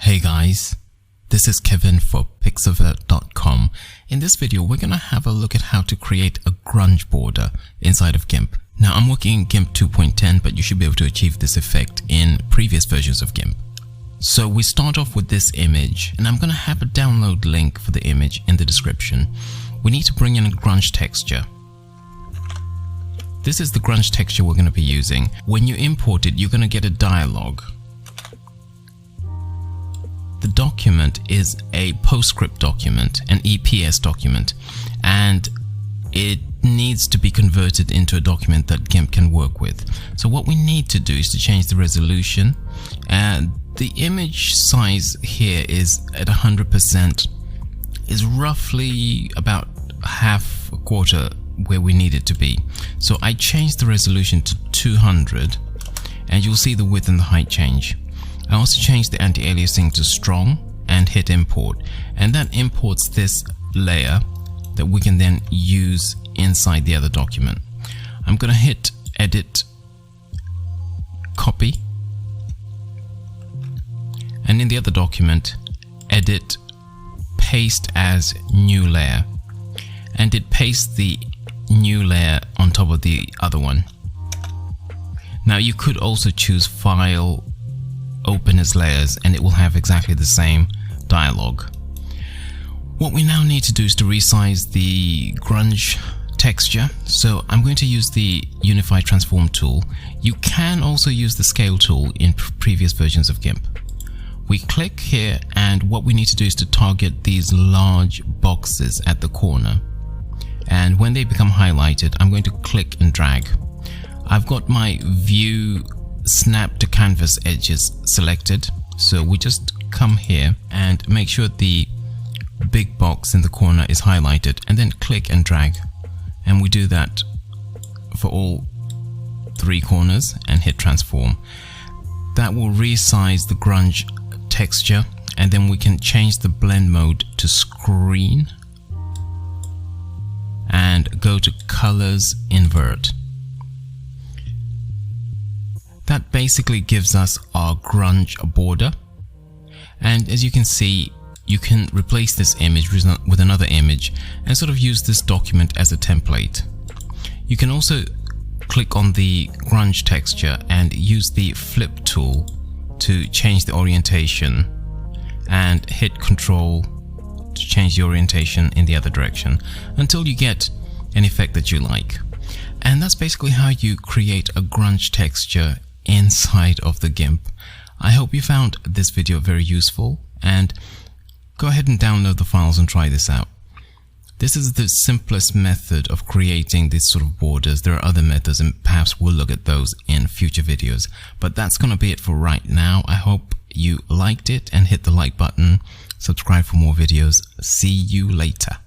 Hey guys, this is Kevin for Pixavert.com. In this video, we're going to have a look at how to create a grunge border inside of Gimp. Now, I'm working in Gimp 2.10, but you should be able to achieve this effect in previous versions of Gimp. So we start off with this image, and I'm going to have a download link for the image in the description. We need to bring in a grunge texture. This is the grunge texture we're going to be using. When you import it, you're going to get a dialog. The document is a PostScript document, an EPS document, and it needs to be converted into a document that Gimp can work with. So what we need to do is to change the resolution, and the image size here is at 100%, is roughly about half a quarter where we need it to be. So I changed the resolution to 200, and you'll see the width and the height change. I also changed the anti-aliasing to strong and hit import, and that imports this layer that we can then use inside the other document. I'm going to hit edit, copy, and in the other document edit, paste as new layer, and it pastes the new layer on top of the other one. Now you could also choose file, open as layers, and it will have exactly the same dialog. What we now need to do is to resize the grunge texture. So I'm going to use the Unify Transform tool. You can also use the scale tool in previous versions of Gimp. We click here, and what we need to do is to target these large boxes at the corner. And when they become highlighted, I'm going to click and drag. I've got my view snap to canvas edges selected, so we just come here and make sure the big box in the corner is highlighted, and then click and drag, and we do that for all three corners and hit transform. That will resize the grunge texture, and then we can change the blend mode to screen and go to colors invert. That basically gives us our grunge border, and as you can see, you can replace this image with another image and sort of use this document as a template. You can also click on the grunge texture and use the flip tool to change the orientation, and hit Control to change the orientation in the other direction until you get an effect that you like. And that's basically how you create a grunge texture inside of the Gimp. I hope you found this video very useful, and go ahead and download the files and try this out. This is the simplest method of creating these sort of borders. There are other methods, and perhaps we'll look at those in future videos, but that's going to be it for right now. I hope you liked it, and hit the like button, subscribe for more videos. See you later.